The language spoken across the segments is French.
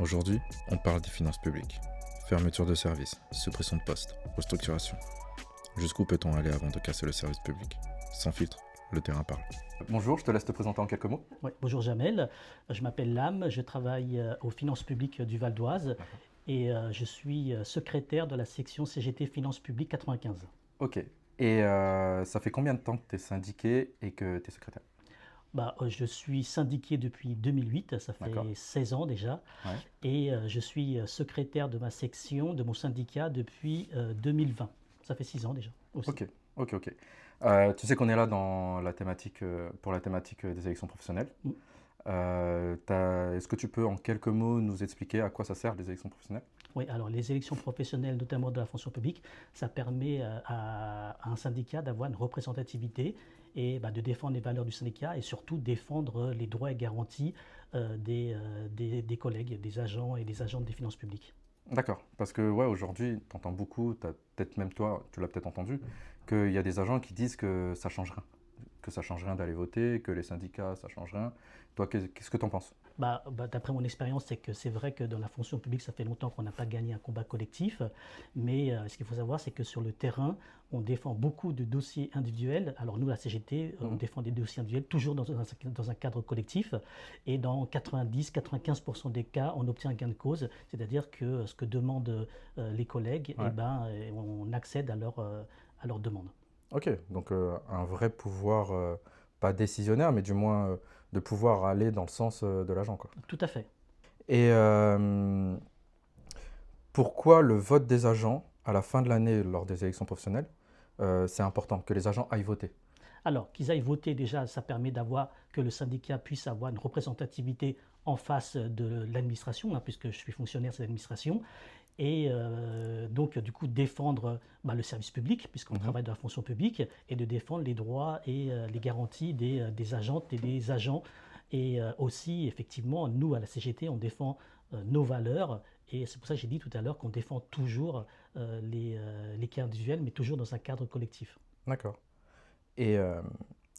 Aujourd'hui, on parle des finances publiques. Fermeture de services, suppression de postes, restructuration. Jusqu'où peut-on aller avant de casser le service public? Sans filtre, le terrain parle. Bonjour, je te laisse te présenter en quelques mots. Ouais, bonjour Jamel, je m'appelle Lam, je travaille aux finances publiques du Val d'Oise et je suis secrétaire de la section CGT Finances publiques 95. Ok. Et ça fait combien de temps que tu es syndiqué et que tu es secrétaire? Je suis syndiqué depuis 2008, ça fait D'accord. 16 ans déjà, Ouais. et je suis secrétaire de ma section, de mon syndicat depuis 2020. Ça fait 6 ans déjà aussi. Ok. Tu sais qu'on est là dans la thématique, pour la thématique des élections professionnelles. Mm. Est-ce que tu peux en quelques mots nous expliquer à quoi ça sert les élections professionnelles? Oui, alors les élections professionnelles, notamment de la fonction publique, ça permet à un syndicat d'avoir une représentativité et de défendre les valeurs du syndicat et surtout défendre les droits et garanties des collègues, des agents et des agentes des finances publiques. D'accord, parce que ouais, aujourd'hui, tu entends beaucoup, peut-être même toi, tu l'as peut-être entendu, qu'il y a des agents qui disent que ça change rien, que ça change rien d'aller voter, que les syndicats, ça change rien. Toi, qu'est-ce que tu en penses? D'après mon expérience, c'est que c'est vrai que dans la fonction publique, ça fait longtemps qu'on n'a pas gagné un combat collectif, mais ce qu'il faut savoir, c'est que sur le terrain, on défend beaucoup de dossiers individuels. Alors nous, la CGT, on défend des dossiers individuels toujours dans un cadre collectif, et dans 90-95% des cas, on obtient un gain de cause, c'est-à-dire que ce que demandent les collègues, Ouais. on accède à leur demande. Ok, donc un vrai pouvoir, pas décisionnaire, mais du moins de pouvoir aller dans le sens de l'agent, quoi. Tout à fait. Et pourquoi le vote des agents à la fin de l'année lors des élections professionnelles, c'est important que les agents aillent voter? Alors, qu'ils aillent voter déjà, ça permet que le syndicat puisse avoir une représentativité en face de l'administration, puisque je suis fonctionnaire de l'administration, et donc du coup défendre le service public, puisqu'on travaille dans la fonction publique, et de défendre les droits et les garanties des agentes et des agents. Et aussi, effectivement, nous, à la CGT, on défend nos valeurs, et c'est pour ça que j'ai dit tout à l'heure qu'on défend toujours les cas individuels, mais toujours dans un cadre collectif. D'accord. Et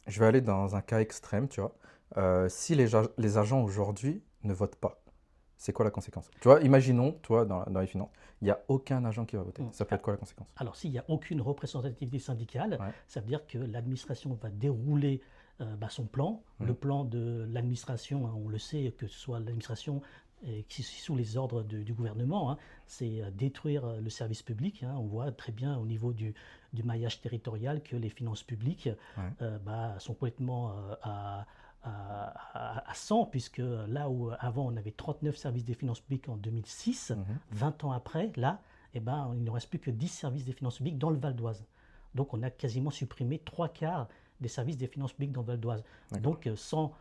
je vais aller dans un cas extrême, tu vois. Si les agents aujourd'hui ne votent pas, c'est quoi la conséquence? Tu vois, imaginons, toi, dans les finances, il n'y a aucun agent qui va voter. Ça peut être quoi la conséquence? Alors, s'il n'y a aucune représentativité syndicale, Ouais. ça veut dire que l'administration va dérouler son plan. Le plan de l'administration, on le sait, que ce soit l'administration qui est sous les ordres du gouvernement, c'est détruire le service public. On voit très bien au niveau du maillage territorial que les finances publiques sont complètement à 100, puisque là où avant on avait 39 services des finances publiques en 2006, 20 ans après, là, il ne reste plus que 10 services des finances publiques dans le Val d'Oise. Donc on a quasiment supprimé 3/4 des services des finances publiques dans le Val d'Oise. Donc sans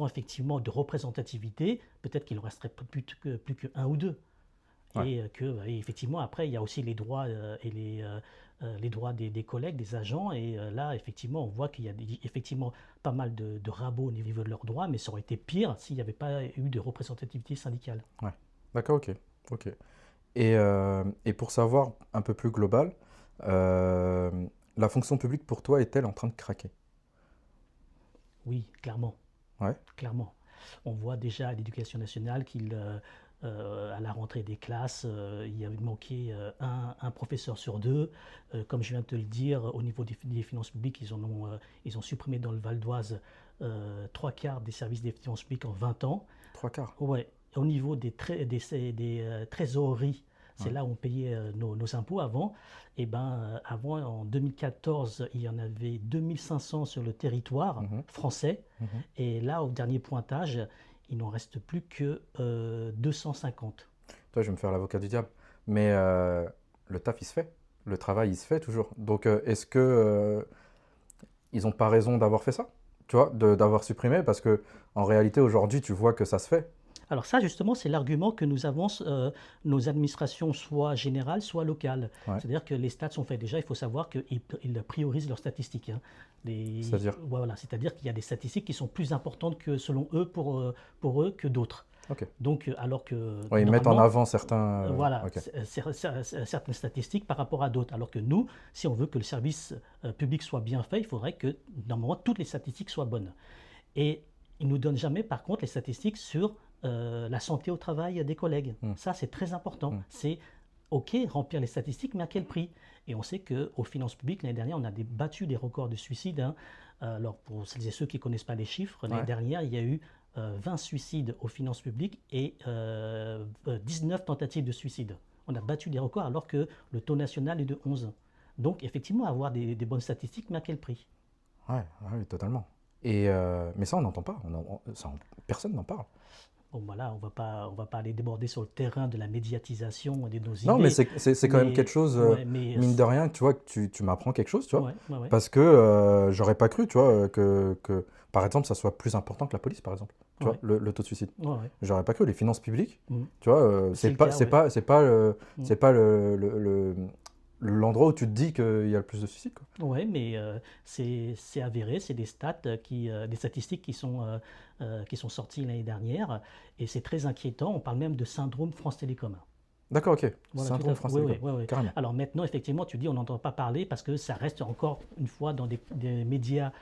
effectivement de représentativité, peut-être qu'il ne resterait plus que un ou deux. Ouais. Et effectivement, après, il y a aussi les droits et les droits des collègues, des agents. Et là, effectivement, on voit qu'il y a effectivement pas mal de rabots au niveau de leurs droits, mais ça aurait été pire s'il n'y avait pas eu de représentativité syndicale. Ouais. D'accord, ok. Et pour savoir un peu plus global, euh, la fonction publique pour toi est-elle en train de craquer? Oui, clairement. Ouais. Clairement. On voit déjà à l'Éducation nationale à la rentrée des classes, il avait manqué un professeur sur deux. Comme je viens de te le dire, au niveau des finances publiques, ils ont supprimé dans le Val d'Oise 3/4 des services des finances publiques en 20 ans. 3/4. Ouais. Au niveau des trésoreries, c'est Ouais. là où on payait nos impôts avant. Avant, en 2014, il y en avait 2500 sur le territoire français. Et là, au dernier pointage, il n'en reste plus que 250. Toi, je vais me faire l'avocat du diable. Mais le taf, il se fait. Le travail, il se fait toujours. Donc, est-ce que ils n'ont pas raison d'avoir fait ça? Tu vois, d'avoir supprimé? Parce que en réalité, aujourd'hui, tu vois que ça se fait. Alors ça, justement, c'est l'argument que nous avancent nos administrations, soit générales, soit locales. Ouais. C'est-à-dire que les stats sont faits. Déjà, il faut savoir qu'ils priorisent leurs statistiques. C'est-à-dire? Voilà, c'est-à-dire qu'il y a des statistiques qui sont plus importantes que, selon eux, pour eux, que d'autres. Ok. Donc, alors que Ouais, ils mettent en normalement, avant certains. voilà, Ok. certaines statistiques par rapport à d'autres. Alors que nous, si on veut que le service public soit bien fait, il faudrait que, normalement, toutes les statistiques soient bonnes. Et ils ne nous donnent jamais, par contre, les statistiques sur la santé au travail des collègues. Ça, c'est très important. C'est OK, remplir les statistiques, mais à quel prix? Et on sait qu'aux finances publiques, l'année dernière, on a battu des records de suicides, hein. Alors, pour celles et ceux qui ne connaissent pas les chiffres, l'année dernière, il y a eu 20 suicides aux finances publiques et 19 tentatives de suicide. On a battu des records alors que le taux national est de 11. Donc, effectivement, avoir des bonnes statistiques, mais à quel prix? Ouais, ouais, totalement. Et, mais ça, on n'entend pas. Personne n'en parle. Bon, voilà, on va pas aller déborder sur le terrain de la médiatisation de nos idées. Non, mais c'est quand même quelque chose, ouais, mais, mine de rien, tu vois, que tu m'apprends quelque chose, tu vois. ouais. Parce que j'aurais pas cru, tu vois, par exemple, ça soit plus important que la police, par exemple. Tu vois, le taux de suicide. Ouais. J'aurais pas cru. Les finances publiques, Mhm. tu vois, C'est le cas, ouais. c'est pas l'endroit où tu te dis qu'il y a le plus de suicides, quoi. Oui, mais c'est avéré, c'est des stats des statistiques qui sont sorties l'année dernière, et c'est très inquiétant. On parle même de syndrome France Télécom. D'accord, ok. Voilà, Syndrome France Télécom. oui. Carrément. Alors maintenant, effectivement, tu dis on n'entend pas parler parce que ça reste encore une fois dans des médias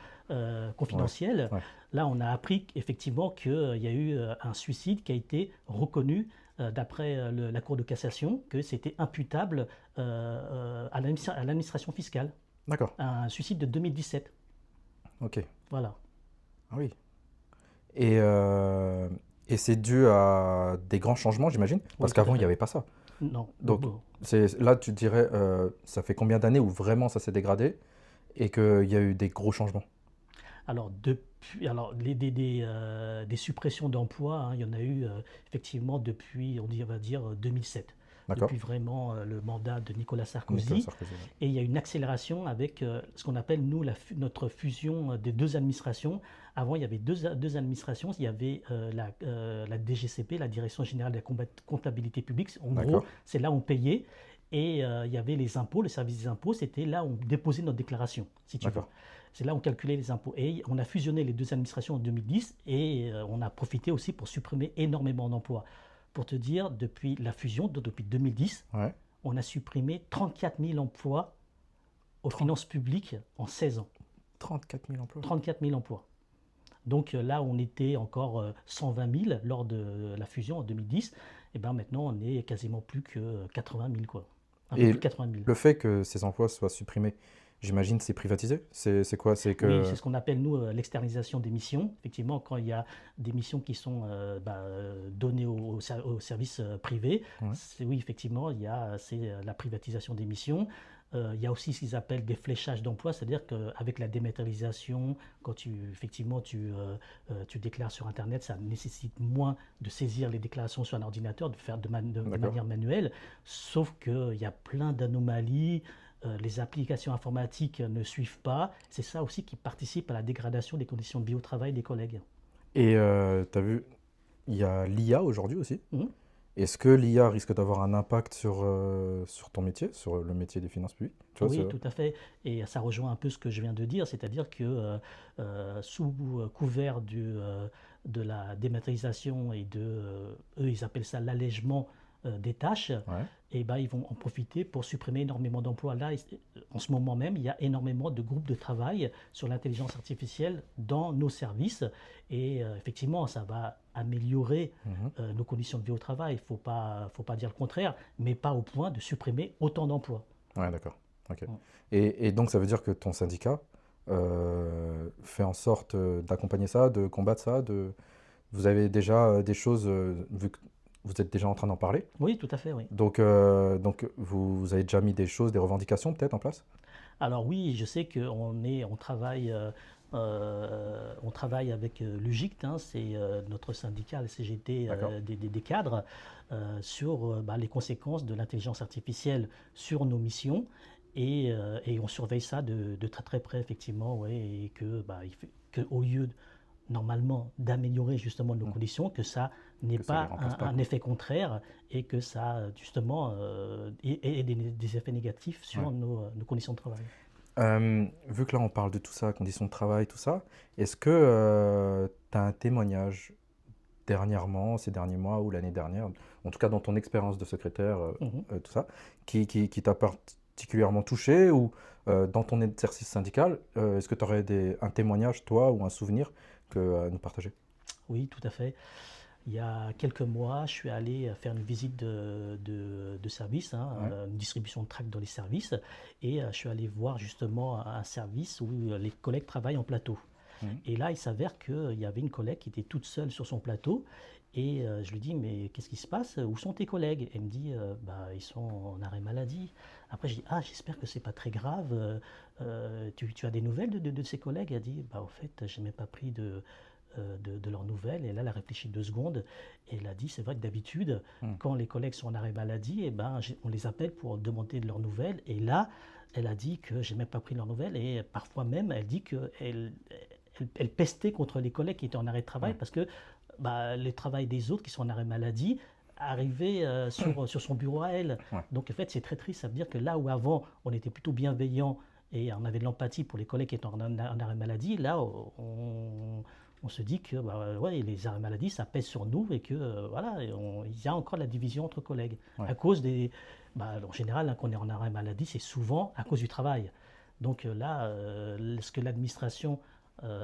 confidentiels. Ouais. Là, on a appris effectivement qu'il y a eu un suicide qui a été reconnu d'après la Cour de cassation, que c'était imputable à l'administration fiscale. D'accord. Un suicide de 2017. Ok. Voilà. Ah oui. Et c'est dû à des grands changements, j'imagine, parce Oui, tout à qu'avant, il fait. n'y avait pas ça. Non. Donc, Bon. là, tu dirais, ça fait combien d'années où vraiment ça s'est dégradé et qu'il y a eu des gros changements? Alors, des suppressions d'emplois, hein, il y en a eu effectivement depuis, on va dire, 2007. D'accord. Depuis vraiment le mandat de Nicolas Sarkozy. Nicolas Sarkozy, ouais. Et il y a une accélération avec ce qu'on appelle, nous, notre fusion des deux administrations. Avant, il y avait deux administrations. Il y avait la DGCP, la Direction Générale de la Comptabilité Publique. En gros, D'accord. c'est là où on payait. Et il y avait les impôts, le service des impôts, c'était là où on déposait notre déclaration, si tu veux. D'accord. C'est là où on calculait les impôts. Et on a fusionné les deux administrations en 2010 et on a profité aussi pour supprimer énormément d'emplois. Pour te dire, depuis la fusion, depuis 2010, Ouais. on a supprimé 34 000 emplois aux finances publiques en 16 ans. 34 000 emplois. 34 000 emplois. Donc là, on était encore 120 000 lors de la fusion en 2010. Et bien maintenant, on est quasiment plus que 80 000, quoi. Un peu Et plus de 80 000. le fait que ces emplois soient supprimés, j'imagine, c'est privatisé? C'est quoi? C'est que... Oui, c'est ce qu'on appelle, nous, l'externalisation des missions. Effectivement, quand il y a des missions qui sont données aux services privés, Ouais. oui, effectivement, c'est la privatisation des missions. Il y a aussi ce qu'ils appellent des fléchages d'emplois, c'est-à-dire qu'avec la dématérialisation, quand tu déclares sur Internet, ça nécessite moins de saisir les déclarations sur un ordinateur, de faire de manière manuelle, sauf qu'il y a plein d'anomalies. Les applications informatiques ne suivent pas. C'est ça aussi qui participe à la dégradation des conditions de vie au travail des collègues. Et tu as vu, il y a l'IA aujourd'hui aussi. Mhm. Est-ce que l'IA risque d'avoir un impact sur ton métier, sur le métier des finances publiques? Tu vois, Oui, tout à fait. Et ça rejoint un peu ce que je viens de dire, c'est-à-dire que sous couvert de la dématérialisation et eux, ils appellent ça l'allègement des tâches, Ouais. et ben, ils vont en profiter pour supprimer énormément d'emplois. Là, en ce moment même, il y a énormément de groupes de travail sur l'intelligence artificielle dans nos services. Et effectivement, ça va améliorer nos conditions de vie au travail. Il ne faut pas dire le contraire, mais pas au point de supprimer autant d'emplois. Ouais, d'accord. Ok. Ouais. Et donc, ça veut dire que ton syndicat fait en sorte d'accompagner ça, de combattre ça, Vous avez déjà des choses, vu que vous êtes déjà en train d'en parler. Oui, tout à fait, oui. Donc vous avez déjà mis des choses, des revendications peut-être en place? Alors oui, je sais on travaille avec l'UGICT, hein, c'est notre syndicat, la CGT D'accord. des cadres, sur les conséquences de l'intelligence artificielle sur nos missions. Et on surveille ça de très très près, effectivement, ouais, et qu'au lieu normalement d'améliorer justement nos conditions, que ça n'ait Que ça les pas remplace pas, un quoi. effet contraire et que ça justement ait des effets négatifs sur Ouais. nos conditions de travail. Vu que là on parle de tout ça, conditions de travail, tout ça, est-ce que tu as un témoignage dernièrement, ces derniers mois ou l'année dernière, en tout cas dans ton expérience de secrétaire, tout ça, qui t'a particulièrement touché ou dans ton exercice syndical, est-ce que tu aurais un témoignage, toi, ou un souvenir à nous partager? Oui, tout à fait. Il y a quelques mois, je suis allé faire une visite de service, hein, Ouais. une distribution de tracts dans les services, et je suis allé voir justement un service où les collègues travaillent en plateau. Mhm. Et là, il s'avère qu'il y avait une collègue qui était toute seule sur son plateau. Et je lui dis, mais qu'est-ce qui se passe? Où sont tes collègues? Elle me dit, bah, ils sont en arrêt maladie. Après, je dis, ah, j'espère que c'est pas très grave. Tu as des nouvelles de ces collègues? Elle dit, bah, au fait, j'ai même pas pris de leurs nouvelles. Et là, elle a réfléchi 2 secondes et elle a dit, c'est vrai que d'habitude, Mhm. quand les collègues sont en arrêt maladie, eh ben, on les appelle pour demander de leurs nouvelles. Et là, elle a dit que j'ai même pas pris de leurs nouvelles. Et parfois même, elle dit qu'elle pestait contre les collègues qui étaient en arrêt de travail Ouais. parce que bah, le travail des autres qui sont en arrêt maladie arrivait sur son bureau à elle. Ouais. Donc en fait, c'est très triste. Ça veut dire que là où avant, on était plutôt bienveillant et on avait de l'empathie pour les collègues qui étaient en arrêt maladie, là, on se dit que bah, ouais, les arrêts maladie, ça pèse sur nous et que voilà, il y a encore de la division entre collègues. Ouais. À cause des. Bah, en général, hein, quand on est en arrêt maladie, c'est souvent à cause du travail. Donc là, ce que l'administration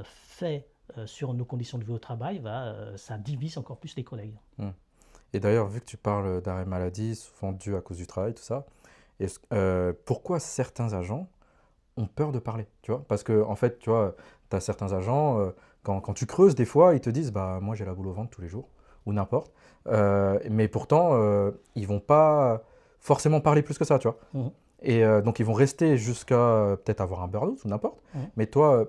fait sur nos conditions de vie au travail, ça divise encore plus les collègues. Mhm. Et d'ailleurs, vu que tu parles d'arrêt maladie, souvent dû à cause du travail, tout ça, pourquoi certains agents ont peur de parler, tu vois? Parce que, en fait, tu vois, tu as certains agents, quand tu creuses, des fois, ils te disent, bah, moi, j'ai la boule au ventre tous les jours, ou n'importe. Mais pourtant, ils vont pas forcément parler plus que ça, tu vois? Mhm. Et donc, ils vont rester jusqu'à peut-être avoir un burn-out ou n'importe. Mhm. Mais toi,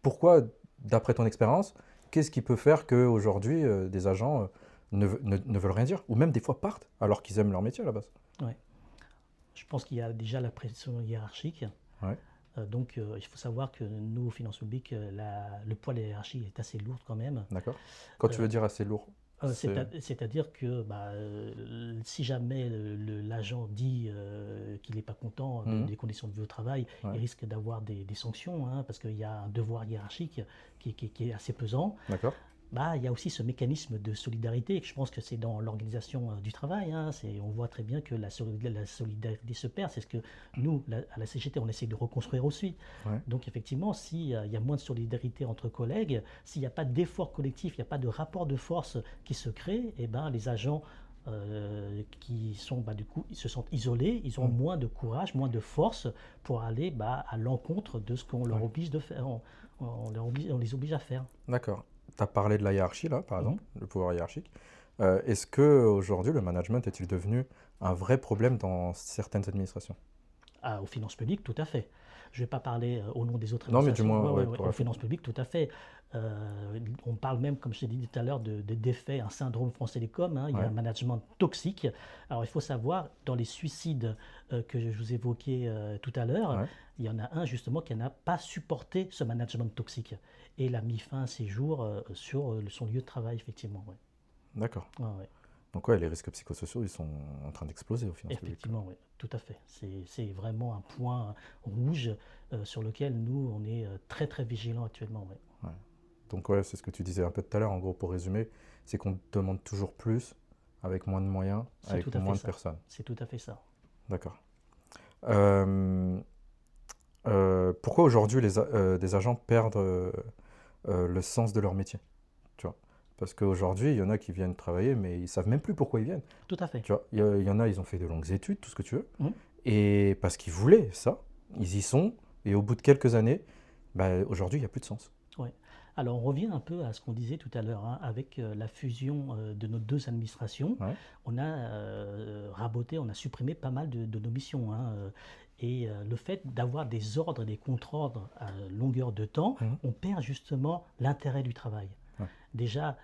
pourquoi, d'après ton expérience, qu'est-ce qui peut faire qu'aujourd'hui, des agents ne veulent rien dire, ou même des fois partent, alors qu'ils aiment leur métier à la base? Ouais. Je pense qu'il y a déjà la pression hiérarchique. Ouais, Donc, il faut savoir que nous, aux finances publiques, le poids de la hiérarchie est assez lourd quand même. d'accord. Quand tu Euh, veux dire assez lourd, c'est... C'est-à-dire que bah, si jamais l'agent dit qu'il n'est pas content Mhm. des conditions de vie au travail, Ouais, il risque d'avoir des sanctions, hein, parce qu'il y a un devoir hiérarchique qui est assez pesant. d'accord. Bah, il y a aussi ce mécanisme de solidarité, que je pense que c'est dans l'organisation du travail, hein. On voit très bien que la solidarité se perd. C'est ce que nous, à la CGT, on essaie de reconstruire aussi. Ouais, Donc effectivement, s'il y a moins de solidarité entre collègues, s'il n'y a pas d'effort collectif, il n'y a pas de rapport de force qui se crée, et ben, les agents qui sont, bah, du coup, ils se sentent isolés, ils ont Mhm. moins de courage, moins de force pour aller bah, à l'encontre de ce qu'on leur Ouais, oblige de faire. On les oblige à faire. d'accord. Tu as parlé de la hiérarchie, là, par Mhm. exemple, le pouvoir hiérarchique. Est-ce que aujourd'hui le management est-il devenu un vrai problème dans certaines administrations? Aux finances publiques, tout à fait. Je ne vais pas parler au nom des autres Non, mais du administrations. moins, Ouais, ouais, ouais, ouais, pour aux la... finances publiques, tout à fait. On parle même, comme je t'ai dit tout à l'heure, d'effet, un syndrome France Télécom, hein. Il y a Ouais, un management toxique. Alors, il faut savoir, dans les suicides que je vous évoquais tout à l'heure, ouais, il y en a un justement qui n'a pas supporté ce management toxique. Et il a mis fin à ses jours sur son lieu de travail, effectivement. Ouais. d'accord. Ouais, ouais. Donc ouais, les risques psychosociaux, ils sont en train d'exploser aux finances publiques, quoi. Effectivement, oui, tout à fait. C'est vraiment un point rouge sur lequel nous, on est très très vigilants actuellement. Ouais. Ouais. Donc ouais, c'est ce que tu disais un peu tout à l'heure, en gros, pour résumer, c'est qu'on demande toujours plus, avec moins de moyens, C'est tout avec à fait moins de ça. personnes. C'est tout à fait ça. D'accord. Euh, pourquoi aujourd'hui des agents perdent le sens de leur métier, tu vois? Parce qu'aujourd'hui, il y en a qui viennent travailler, mais ils savent même plus pourquoi ils viennent. Tout à fait. Tu vois, il y en a, ils ont fait de longues études, tout ce que tu veux, Mhm. et parce qu'ils voulaient ça, ils y sont, et au bout de quelques années, bah, aujourd'hui, il n'y a plus de sens. Ouais. Alors on revient un peu à ce qu'on disait tout à l'heure, hein, avec la fusion de nos deux administrations. Ouais. On a raboté, on a supprimé pas mal de nos missions, hein, et le fait d'avoir des ordres et des contre-ordres à longueur de temps, Mhm. on perd justement l'intérêt du travail. Ouais. Déjà,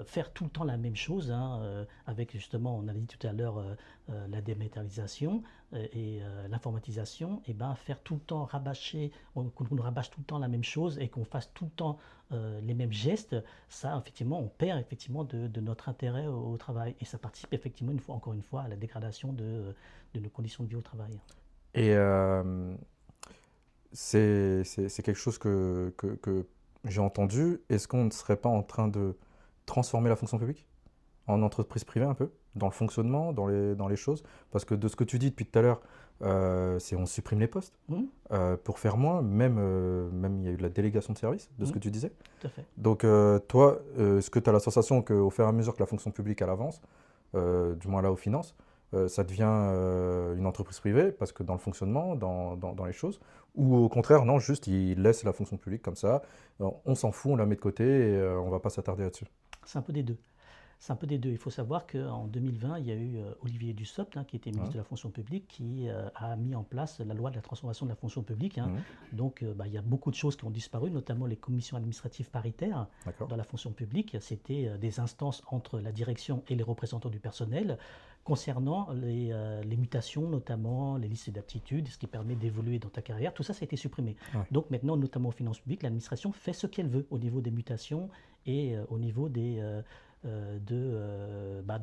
faire tout le temps la même chose, hein, avec justement, on a dit tout à l'heure, la dématérialisation et l'informatisation, et ben faire tout le temps rabâcher, qu'on nous rabâche tout le temps la même chose et qu'on fasse tout le temps les mêmes gestes, ça, effectivement, on perd effectivement de notre intérêt au travail. Et ça participe effectivement, encore une fois, à la dégradation de nos conditions de vie au travail. Et c'est quelque chose que j'ai entendu. Est-ce qu'on ne serait pas en train de transformer la fonction publique? en entreprise privée un peu, dans le fonctionnement, dans les choses? Parce que de ce que tu dis depuis tout à l'heure, c'est on supprime les postes Mhm. pour faire moins, même il y a eu de la délégation de services, de ce que tu disais. Tout à fait. Donc toi, est-ce que tu as la sensation qu'au fur et à mesure que la fonction publique elle avance, du moins là aux finances, ça devient une entreprise privée parce que dans le fonctionnement, dans les choses, ou au contraire, non, juste ils laissent la fonction publique comme ça, on s'en fout, on la met de côté et on va pas s'attarder là-dessus. C'est un peu des deux. C'est un peu des deux. Il faut savoir qu'en 2020, il y a eu Olivier Dussopt, qui était ministre Ouais. de la fonction publique, qui a mis en place la loi de la transformation de la fonction publique. Mhm. Donc, il y a beaucoup de choses qui ont disparu, notamment les commissions administratives paritaires D'accord. dans la fonction publique. C'était des instances entre la direction et les représentants du personnel concernant les mutations, notamment les listes d'aptitudes, ce qui permet d'évoluer dans ta carrière. Tout ça, ça a été supprimé. Ouais. Donc maintenant, notamment aux finances publiques, l'administration fait ce qu'elle veut au niveau des mutations et au niveau de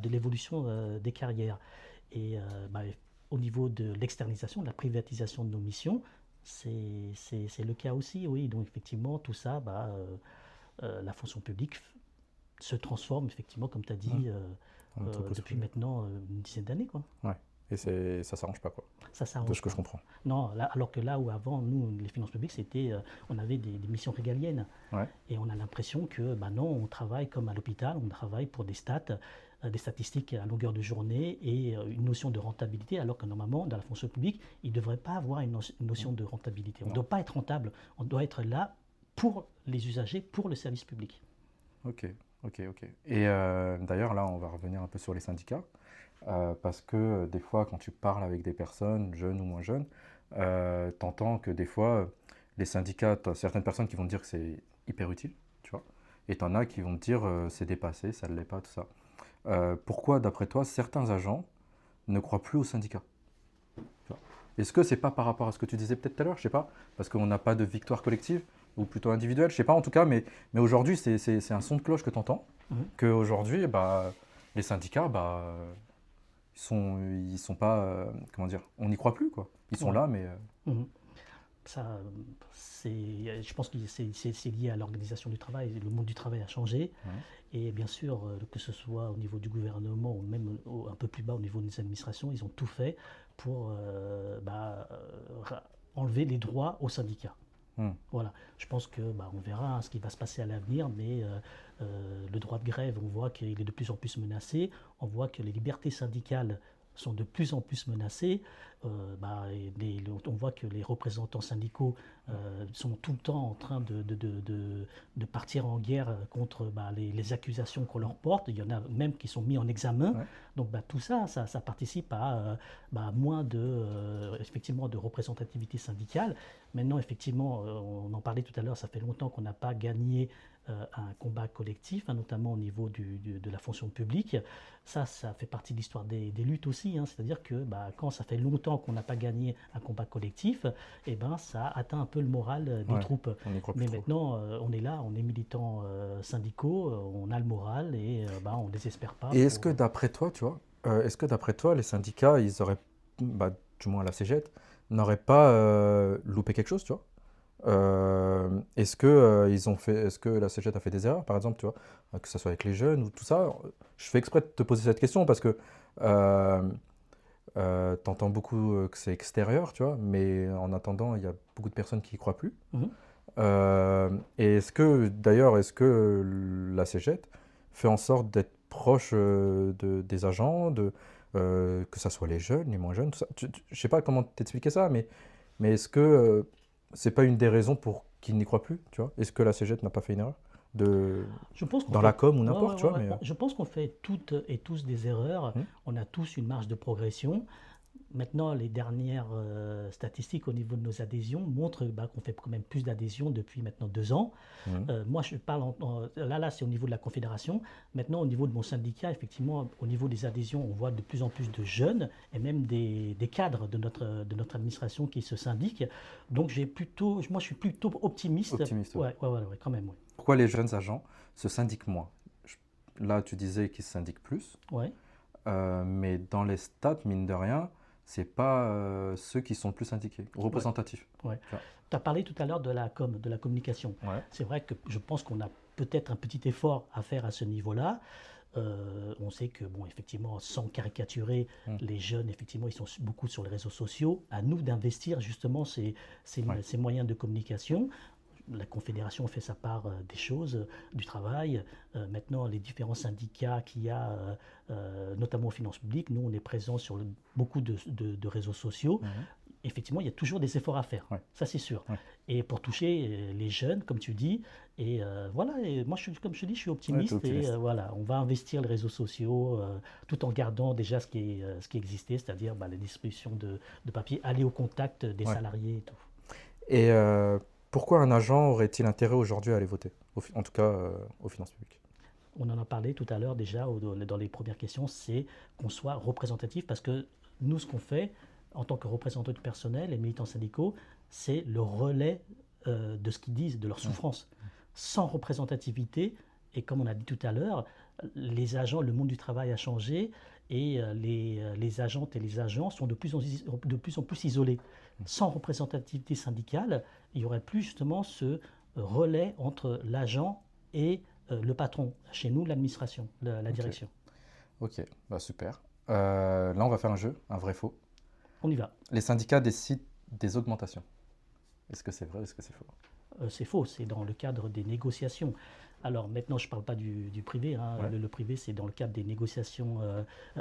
l'évolution des carrières. Et au niveau de l'externalisation, de la privatisation de nos missions, c'est le cas aussi, oui. Donc effectivement, tout ça, la fonction publique se transforme, effectivement, comme tu as dit, En entreprise depuis privée. maintenant une dizaine d'années, quoi. Ouais. Et ça s'arrange pas, quoi, Ça de s'arrange ce que pas. je comprends. Non, là, alors que là où avant, nous, les finances publiques, on avait des missions régaliennes. Ouais. Et on a l'impression que, non, on travaille comme à l'hôpital, on travaille pour des statistiques à longueur de journée et une notion de rentabilité, alors que normalement, dans la fonction publique, il ne devrait pas avoir une notion de rentabilité. On ne Non. doit pas être rentable, on doit être là pour les usagers, pour le service public. Ok, ok, ok. Et d'ailleurs, là, on va revenir un peu sur les syndicats, parce que des fois, quand tu parles avec des personnes, jeunes ou moins jeunes, t'entends que des fois, les syndicats, t'as certaines personnes qui vont te dire que c'est hyper utile, tu vois, et t'en as qui vont te dire c'est dépassé, ça ne l'est pas, tout ça. Pourquoi, d'après toi, certains agents ne croient plus aux syndicats? Tu vois. Est-ce que c'est pas par rapport à ce que tu disais peut-être tout à l'heure, je sais pas, parce qu'on n'a pas de victoire collective ou plutôt individuelle, je sais pas en tout cas, mais aujourd'hui c'est un son de cloche que tu entends, Mhm. qu'aujourd'hui les syndicats ils sont pas comment dire, on n'y croit plus quoi. Ils sont Ouais. là mais Mhm. Ça, je pense que c'est lié à l'organisation du travail. Le monde du travail a changé. Ouais. Et bien sûr, que ce soit au niveau du gouvernement ou même un peu plus bas au niveau des administrations, ils ont tout fait pour enlever les droits aux syndicats. Voilà. Je pense que on verra ce qui va se passer à l'avenir, mais le droit de grève, on voit qu'il est de plus en plus menacé. On voit que les libertés syndicales sont de plus en plus menacées. On voit que les représentants syndicaux sont tout le temps en train de partir en guerre contre les accusations qu'on leur porte. Il y en a même qui sont mis en examen. Ouais. Donc tout ça, ça participe à moins effectivement de représentativité syndicale. Maintenant, effectivement, on en parlait tout à l'heure, ça fait longtemps qu'on n'a pas gagné un combat collectif, notamment au niveau de la fonction publique. Ça fait partie de l'histoire des luttes aussi. C'est-à-dire que quand ça fait longtemps qu'on n'a pas gagné un combat collectif, ça atteint un peu le moral des Ouais, troupes. on n'y croit plus Mais trop. maintenant, on est là, on est militants syndicaux, on a le moral et on ne désespère pas. Et est-ce que d'après toi, tu vois, les syndicats, ils auraient, du moins la CGT, n'auraient pas loupé quelque chose, tu vois? Est-ce que la CGT a fait des erreurs, par exemple, tu vois, que ce soit avec les jeunes ou tout ça? Je fais exprès de te poser cette question parce que t'entends beaucoup que c'est extérieur, tu vois, mais en attendant, il y a beaucoup de personnes qui y croient plus. Mhm. Et est-ce que la CGT fait en sorte d'être proche des agents, que ça soit les jeunes, les moins jeunes, tout ça. Je sais pas comment t'expliquer ça, mais est-ce que c'est pas une des raisons pour qu'ils n'y croient plus, tu vois? Est-ce que la CGT n'a pas fait une erreur Je pense qu'on dans fait- la com ou Ouais, n'importe, ouais, tu vois, ouais, mais ouais. Je pense qu'on fait toutes et tous des erreurs. On a tous une marge de progression. Maintenant, les dernières statistiques au niveau de nos adhésions montrent qu'on fait quand même plus d'adhésions depuis maintenant 2 ans. Moi, je parle là, c'est au niveau de la Confédération. Maintenant, au niveau de mon syndicat, effectivement, au niveau des adhésions, on voit de plus en plus de jeunes et même des cadres de notre administration qui se syndiquent. Donc, moi, je suis plutôt optimiste. Optimiste, ouais. Ouais, quand même, ouais. Pourquoi les jeunes agents se syndiquent moins? Là, tu disais qu'ils se syndiquent plus, Ouais. mais dans les stats, mine de rien, c'est pas ceux qui sont le plus syndiqués, représentatifs. Ouais. Tu vois. Tu as parlé tout à l'heure de la de la communication. Ouais. C'est vrai que je pense qu'on a peut-être un petit effort à faire à ce niveau-là. On sait que, bon, effectivement, sans caricaturer, les jeunes, effectivement, ils sont beaucoup sur les réseaux sociaux. À nous d'investir justement ces moyens de communication. La Confédération fait sa part des choses, du travail. Maintenant, les différents syndicats qu'il y a, notamment aux finances publiques, nous, on est présents sur beaucoup de réseaux sociaux. Effectivement, il y a toujours des efforts à faire, ça c'est sûr. Et pour toucher les jeunes, comme tu dis, et voilà, et moi, comme je te dis, je suis optimiste, et voilà, on va investir les réseaux sociaux tout en gardant déjà ce qui existait, c'est-à-dire la distribution de papier, aller au contact des salariés et tout. Et pourquoi un agent aurait-il intérêt aujourd'hui à aller voter, en tout cas aux finances publiques? On en a parlé tout à l'heure déjà dans les premières questions, c'est qu'on soit représentatif, parce que nous, ce qu'on fait en tant que représentants du personnel et militants syndicaux, c'est le relais de ce qu'ils disent, de leur souffrance. Sans représentativité, et comme on a dit tout à l'heure, les agents, le monde du travail a changé, et les agentes et les agents sont de plus en plus isolés. Sans représentativité syndicale, il n'y aurait plus justement ce relais entre l'agent et le patron. Chez nous, l'administration, la direction. Ok, bah super. Là, on va faire un jeu, un vrai faux. On y va. Les syndicats décident des augmentations. Est-ce que c'est vrai ou est-ce que c'est faux? C'est faux, c'est dans le cadre des négociations. Alors maintenant, je ne parle pas du privé. Le privé, c'est dans le cadre des négociations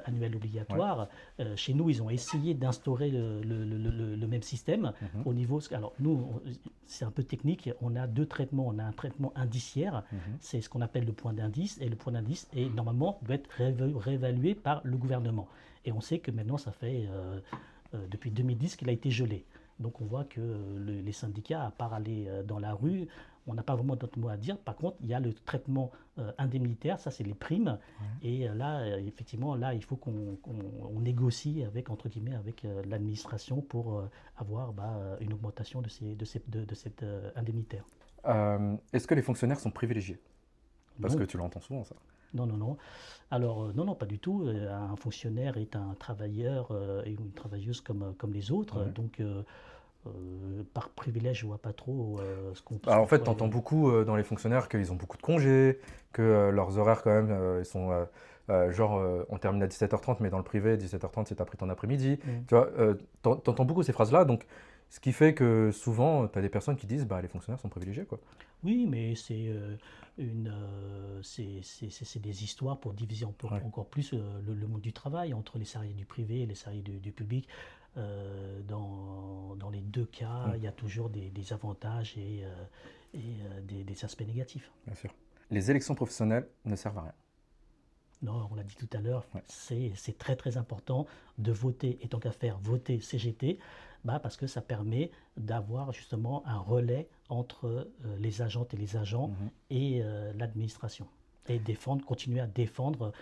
annuelles obligatoires. Chez nous, ils ont essayé d'instaurer le même système au niveau. Alors nous, c'est un peu technique. On a deux traitements. On a un traitement indiciaire, c'est ce qu'on appelle le point d'indice, et le point d'indice est normalement doit être réévalué par le gouvernement. Et on sait que maintenant, ça fait depuis 2010 qu'il a été gelé. Donc on voit que les syndicats, à part aller dans la rue, on n'a pas vraiment d'autre mot à dire. Par contre, il y a le traitement indemnitaire, ça c'est les primes. Et là, effectivement, là, il faut qu'on négocie avec, entre guillemets, avec l'administration pour avoir une augmentation de cette indemnitaire. Est-ce que les fonctionnaires sont privilégiés? Parce que tu l'entends souvent, ça. Non, non, non. Alors, non, pas du tout. Un fonctionnaire est un travailleur et une travailleuse comme les autres. Donc, par privilège, je ne vois pas trop ce qu'on peut... Alors, en fait, tu entends beaucoup dans les fonctionnaires qu'ils ont beaucoup de congés, que leurs horaires, quand même, ils sont... on termine à 17h30, mais dans le privé, 17h30, c'est après ton après-midi. Tu vois, t'entends beaucoup ces phrases-là. Donc, ce qui fait que souvent, tu as des personnes qui disent les fonctionnaires sont privilégiés, quoi. Oui, mais c'est des histoires pour diviser encore plus le monde du travail entre les salariés du privé et les salariés du public. Dans les deux cas, il y a toujours des avantages et des aspects négatifs. Bien sûr. Les élections professionnelles ne servent à rien. Non, on l'a dit tout à l'heure, c'est très très important de voter, et tant qu'à faire, voter CGT, parce que ça permet d'avoir justement un relais entre les agentes et les agents et l'administration. Et continuer à défendre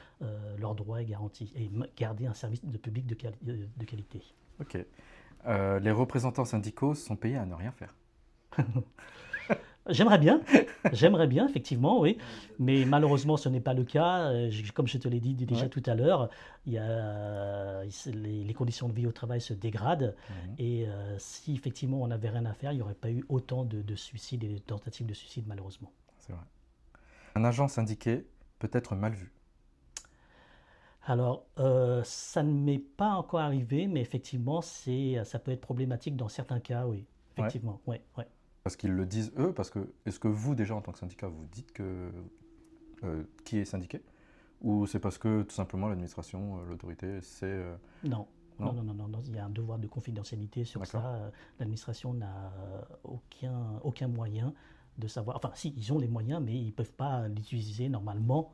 leurs droits et garanties, et garder un service public de qualité. Ok. Les représentants syndicaux sont payés à ne rien faire. J'aimerais bien, effectivement, oui. Mais malheureusement, ce n'est pas le cas. Comme je te l'ai dit déjà tout à l'heure, les conditions de vie au travail se dégradent. Et si effectivement on n'avait rien à faire, il n'y aurait pas eu autant de suicides et de tentatives de suicide, malheureusement. C'est vrai. Un agent syndiqué peut être mal vu. Alors, ça ne m'est pas encore arrivé, mais effectivement, ça peut être problématique dans certains cas, oui. Effectivement, ouais. Parce qu'ils le disent eux, parce que est-ce que vous, déjà, en tant que syndicat, vous dites que qui est syndiqué? Ou c'est parce que, tout simplement, l'administration, l'autorité, c'est... Non, il y a un devoir de confidentialité sur ça. L'administration n'a aucun moyen de savoir... Enfin, si, ils ont les moyens, mais ils ne peuvent pas l'utiliser normalement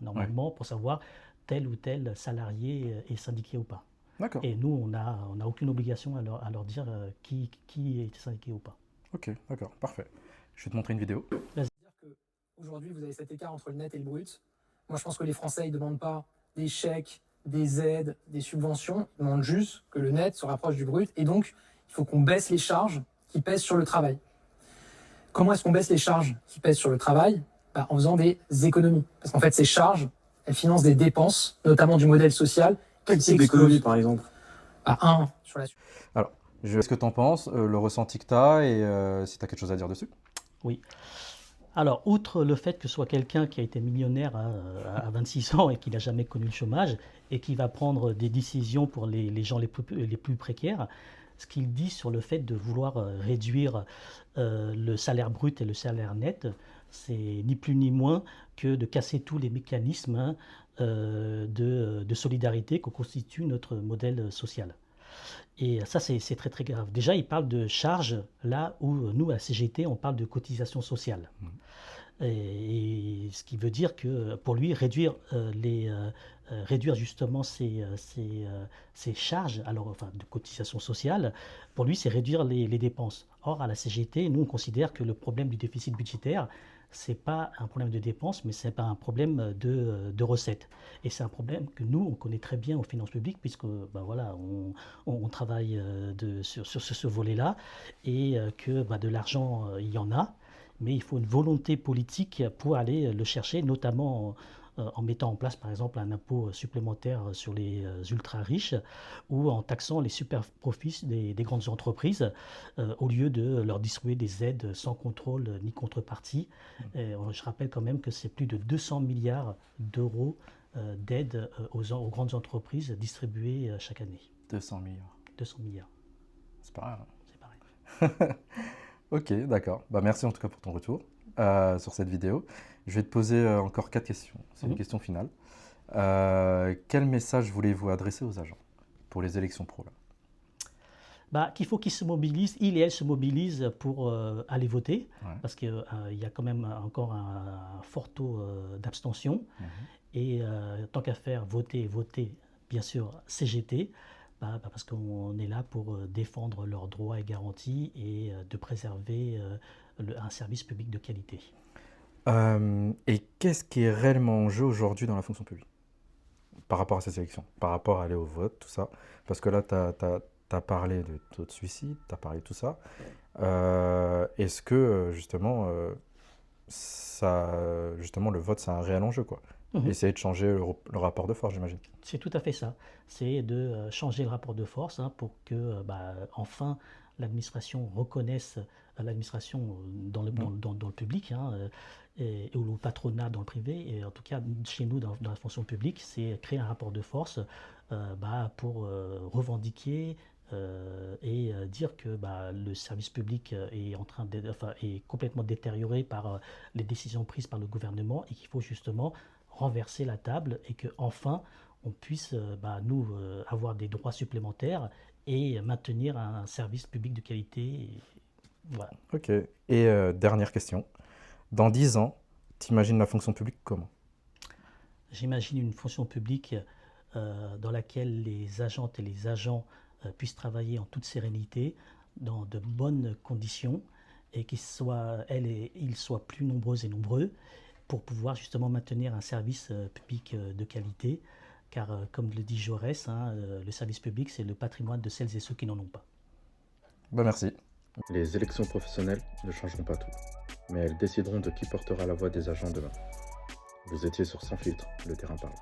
pour savoir tel ou tel salarié est syndiqué ou pas. D'accord. Et nous, on n'a aucune obligation à leur dire qui est syndiqué ou pas. Ok, d'accord, parfait. Je vais te montrer une vidéo. C'est-à-dire qu'aujourd'hui, vous avez cet écart entre le net et le brut. Moi, je pense que les Français, ils ne demandent pas des chèques, des aides, des subventions. Ils demandent juste que le net se rapproche du brut. Et donc, il faut qu'on baisse les charges qui pèsent sur le travail. Comment est-ce qu'on baisse les charges qui pèsent sur le travail? En faisant des économies. Parce qu'en fait, ces charges, elles financent des dépenses, notamment du modèle social. Quel type d'économie, par exemple? Sur la... Alors, qu'est-ce que tu en penses, le ressenti que tu as, et si tu as quelque chose à dire dessus? Oui. Alors, outre le fait que ce soit quelqu'un qui a été millionnaire à 26 ans et qui n'a jamais connu le chômage et qui va prendre des décisions pour les gens les plus précaires, ce qu'il dit sur le fait de vouloir réduire le salaire brut et le salaire net, c'est ni plus ni moins que de casser tous les mécanismes de solidarité que constitue notre modèle social. Et ça, c'est très très grave. Déjà, il parle de charges là où nous, à la CGT, on parle de cotisation sociale. Et ce qui veut dire que pour lui, réduire justement ces charges enfin, de cotisation sociale, pour lui, c'est réduire les dépenses. Or, à la CGT, nous, on considère que le problème du déficit budgétaire, c'est pas un problème de dépenses, mais c'est pas un problème de recettes. Et c'est un problème que nous, on connaît très bien aux finances publiques, puisque ben voilà, on travaille sur ce volet-là, et que de l'argent, il y en a, mais il faut une volonté politique pour aller le chercher, notamment en mettant en place par exemple un impôt supplémentaire sur les ultra riches ou en taxant les super profits des grandes entreprises au lieu de leur distribuer des aides sans contrôle ni contrepartie. Je rappelle quand même que c'est plus de 200 milliards d'euros d'aides aux grandes entreprises distribuées chaque année. 200 milliards. 200 milliards. C'est pas mal. C'est pareil. Ok, d'accord. Bah, merci en tout cas pour ton retour sur cette vidéo. Je vais te poser encore 4 questions. C'est une question finale. Quel message voulez-vous adresser aux agents pour les élections pro là? Qu'il faut qu'ils se mobilisent, ils et elles se mobilisent pour aller voter, parce qu'il y a quand même encore un fort taux d'abstention. Et tant qu'à faire, voter, bien sûr, CGT, parce qu'on est là pour défendre leurs droits et garanties et de préserver un service public de qualité. Et qu'est-ce qui est réellement en jeu aujourd'hui dans la fonction publique par rapport à ces élections, par rapport à aller au vote, tout ça? Parce que là, tu as parlé de taux de suicide, tu as parlé de tout ça. Est-ce que justement, le vote, c'est un réel enjeu, quoi? Essayer de changer le rapport de force, j'imagine. C'est tout à fait ça. C'est de changer le rapport de force pour que, enfin, l'administration reconnaisse l'administration dans le public et ou le patronat dans le privé. Et en tout cas, chez nous, dans la fonction publique, c'est créer un rapport de force pour revendiquer et dire que le service public est complètement détérioré par les décisions prises par le gouvernement et qu'il faut justement renverser la table et qu'enfin on puisse nous avoir des droits supplémentaires et maintenir un service public de qualité. Voilà. Ok. Et dernière question. Dans 10 ans, t'imagines la fonction publique comment? J'imagine une fonction publique dans laquelle les agentes et les agents puissent travailler en toute sérénité, dans de bonnes conditions, et qu'ils soient, elles et ils soient plus nombreuses et nombreux, pour pouvoir justement maintenir un service public de qualité. Car comme le dit Jaurès, le service public, c'est le patrimoine de celles et ceux qui n'en ont pas. Merci. Les élections professionnelles ne changeront pas tout, mais elles décideront de qui portera la voix des agents demain. Vous étiez sur Sans Filtre, le terrain parle.